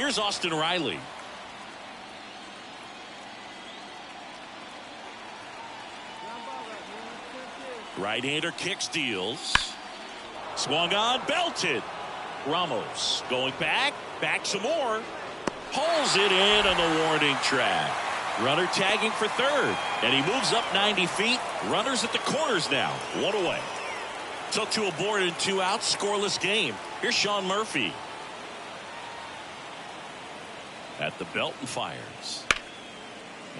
Here's Austin Riley. Right-hander kicks, deals. Swung on, belted. Ramos going back some more. Pulls it in on the warning track. Runner tagging for third, and he moves up 90 feet. Runners at the corners now, one away. Took to a board and 2 outs, scoreless game. Here's Sean Murphy. At the belt and fires.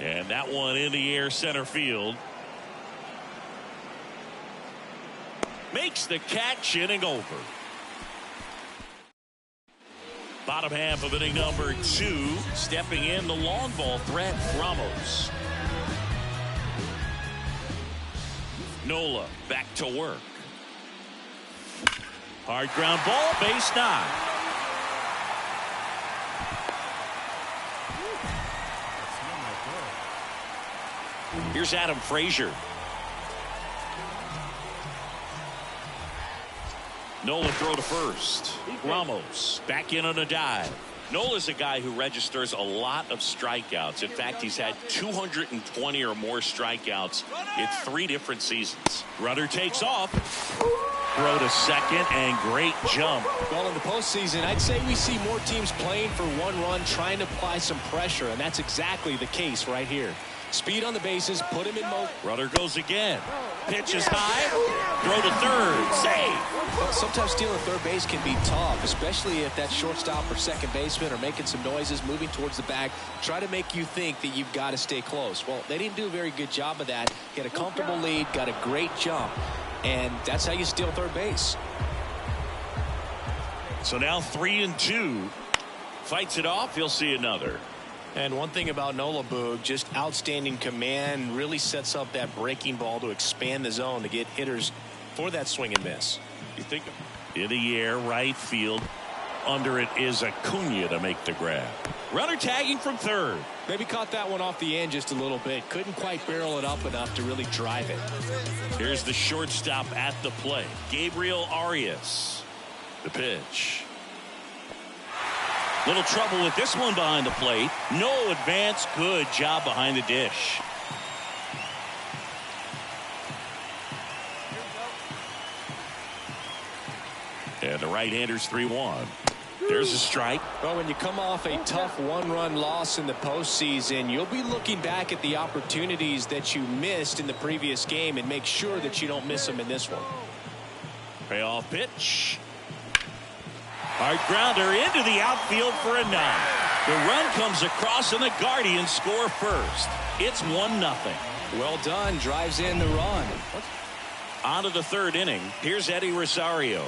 And that one in the air, center field. Makes the catch, inning over. Bottom half of inning number 2. Stepping in the long ball threat, Ramos. Nola back to work. Hard ground ball, base knock. Here's Adam Frazier. Nola throw to first. Ramos back in on a dive. Nola's a guy who registers a lot of strikeouts. In fact, he's had 220 or more strikeouts in 3 different seasons. Runner takes off. Throw to second, and great jump. Well, in the postseason, I'd say we see more teams playing for 1 run, trying to apply some pressure, and that's exactly the case right here. Speed on the bases, put him in motion. Runner goes again. Pitch is high. Throw to third. Save. Well, sometimes stealing third base can be tough, especially if that shortstop or second baseman are making some noises, moving towards the bag, try to make you think that you've got to stay close. Well, they didn't do a very good job of that. Get a comfortable lead, got a great jump, and that's how you steal third base. So now 3-2. Fights it off. He'll see another. And one thing about Nola, Boog, just outstanding command, really sets up that breaking ball to expand the zone to get hitters for that swing and miss. You think in the air, right field. Under it is Acuna to make the grab. Runner tagging from third. Maybe caught that one off the end just a little bit. Couldn't quite barrel it up enough to really drive it. Here's the shortstop at the plate. Gabriel Arias. The pitch. Little trouble with this one behind the plate. No advance. Good job behind the dish. And the right-hander's 3-1. There's a strike. Well, when you come off a tough 1-run loss in the postseason, you'll be looking back at the opportunities that you missed in the previous game and make sure that you don't miss them in this one. Payoff pitch. Hard grounder into the outfield for a knock. The run comes across and the Guardians score first. It's 1-0. Well done. Drives in the run. On to the 3rd inning. Here's Eddie Rosario.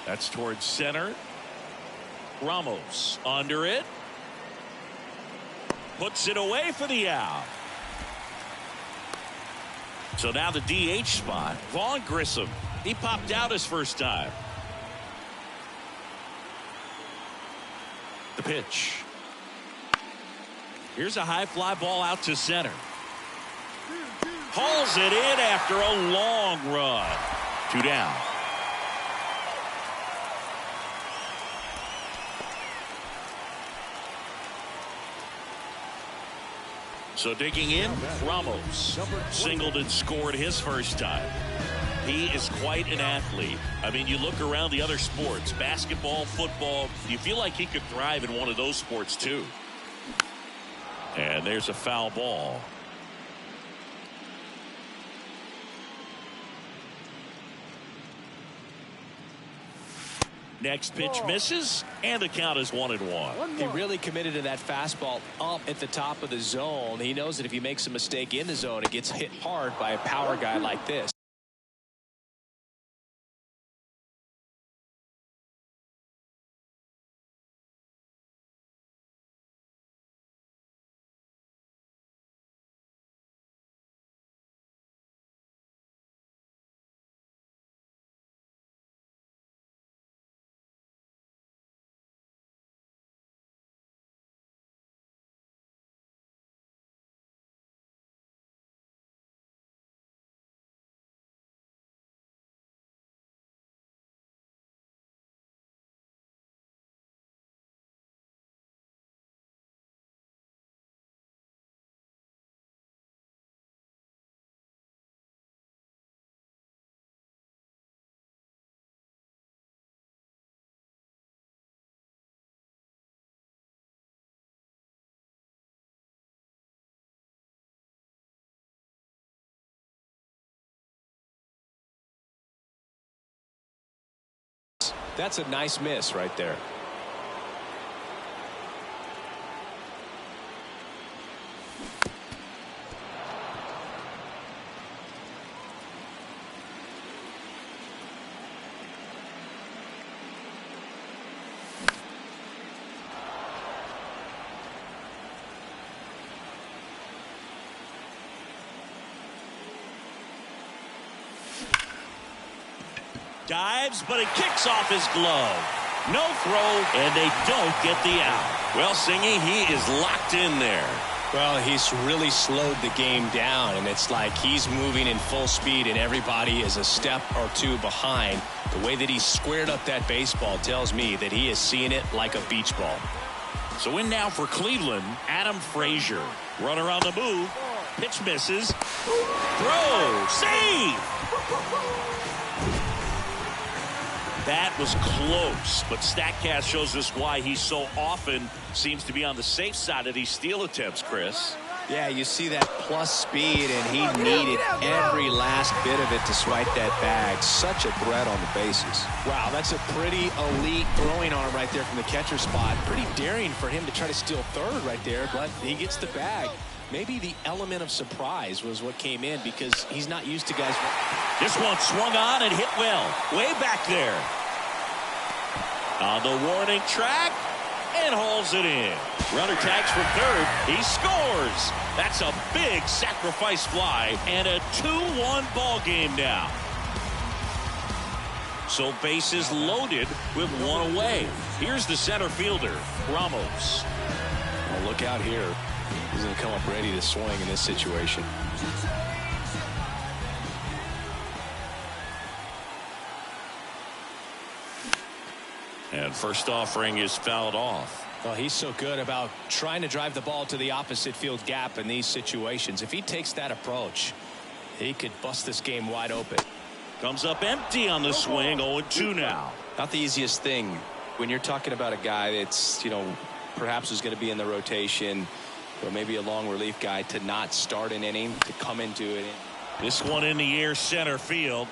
That's towards center. Ramos under it. Puts it away for the out. So now the DH spot. Vaughn Grissom. He popped out his first time. The pitch. Here's a high fly ball out to center. Hauls it in after a long run. 2 down. So digging in, Ramos singled and scored his first time. He is quite an athlete. I mean, you look around the other sports, basketball, football, you feel like he could thrive in one of those sports too. And there's a foul ball. Next pitch misses, and the count is 1-1. He really committed to that fastball up at the top of the zone. He knows that if he makes a mistake in the zone, it gets hit hard by a power guy like this. That's a nice miss right there. Dives, but it kicks off his glove. No throw, and they don't get the out. Well, Singy, he is locked in there. Well, he's really slowed the game down, and it's like he's moving in full speed, and everybody is a step or two behind. The way that he squared up that baseball tells me that he is seeing it like a beach ball. So in now for Cleveland, Adam Frazier. Runner on the move. Pitch misses. Throw. Save. That was close, but StatCast shows us why he so often seems to be on the safe side of these steal attempts, Chris. Yeah, you see that plus speed, and he needed every last bit of it to swipe that bag. Such a threat on the bases. Wow, that's a pretty elite throwing arm right there from the catcher spot. Pretty daring for him to try to steal third right there, but he gets the bag. Maybe the element of surprise was what came in because he's not used to guys. This one swung on and hit well. Way back there. On the warning track and hauls it in. Runner tags from third. He scores. That's a big sacrifice fly and a 2-1 ball game now. So bases loaded with one away. Here's the center fielder, Ramos. Well, look out here. He's going to come up ready to swing in this situation. And first offering is fouled off. Well, he's so good about trying to drive the ball to the opposite field gap in these situations. If he takes that approach, he could bust this game wide open. Comes up empty on the swing. 0-2 now. Not the easiest thing when you're talking about a guy that's, perhaps is going to be in the rotation, or maybe a long relief guy, to not start an inning, to come into it. This one in the air, center field.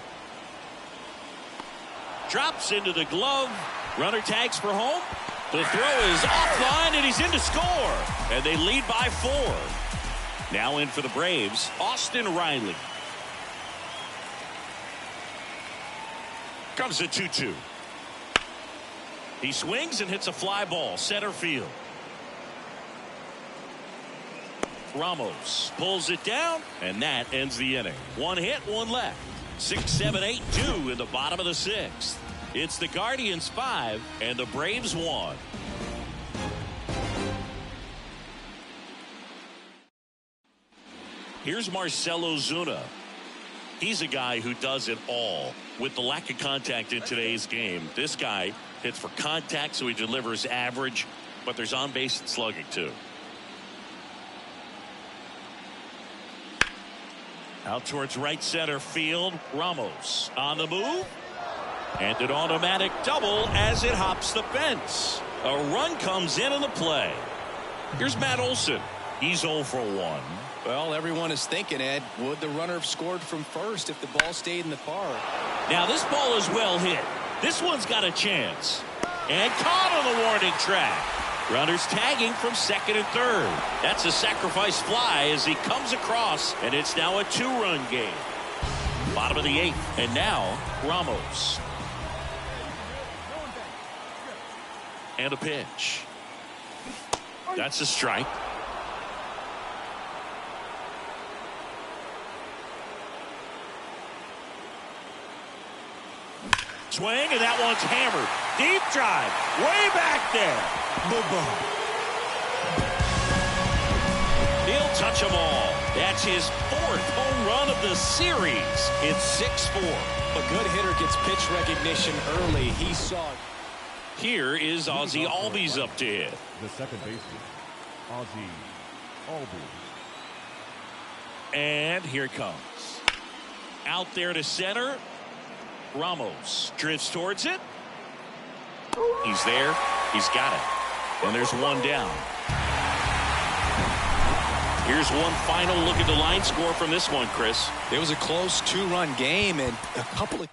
Drops into the glove. Runner tags for home. The throw is offline, and he's in to score. And they lead by 4. Now in for the Braves, Austin Riley. Comes a 2-2. He swings and hits a fly ball, center field. Ramos pulls it down, and that ends the inning. 1 hit, 1 left. 6, 7, 8, 2 in the bottom of the 6th. It's the Guardians 5 and the Braves 1. Here's Marcell Ozuna. He's a guy who does it all. With the lack of contact in today's game, this guy hits for contact, so he delivers average, but there's on-base slugging too. Out towards right center field, Ramos on the move. And an automatic double as it hops the fence. A run comes in the play. Here's Matt Olson. He's 0 for 1. Well, everyone is thinking, Ed, would the runner have scored from first if the ball stayed in the park? Now this ball is well hit. This one's got a chance. And caught on the warning track. Runners tagging from second and third. That's a sacrifice fly as he comes across, and it's now a 2-run game. Bottom of the 8th, and now Ramos. And a pitch. That's a strike. Swing, and that one's hammered. Deep drive, way back there. He'll touch them all. That's his 4th home run of the series. It's 6-4. A good hitter gets pitch recognition early. He saw it. Here is Ozzie Albies up to hit. The second baseman, Ozzie Albies. And here it comes. Out there to center. Ramos drifts towards it. He's there. He's got it. And there's one down. Here's one final look at the line score from this one, Chris. It was a close 2-run game and a couple of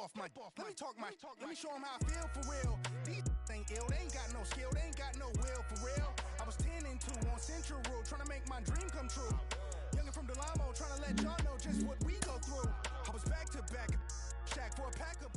off my. Let me talk my. Let me show them how I feel for real. These ain't ill. They ain't got no skill. They ain't got no will for real. I was 10 and 2 on Central Road, trying to make my dream come true. Youngin' from Delamo, trying to let y'all know just what we go through. I was back to back, Shaq for a pack of.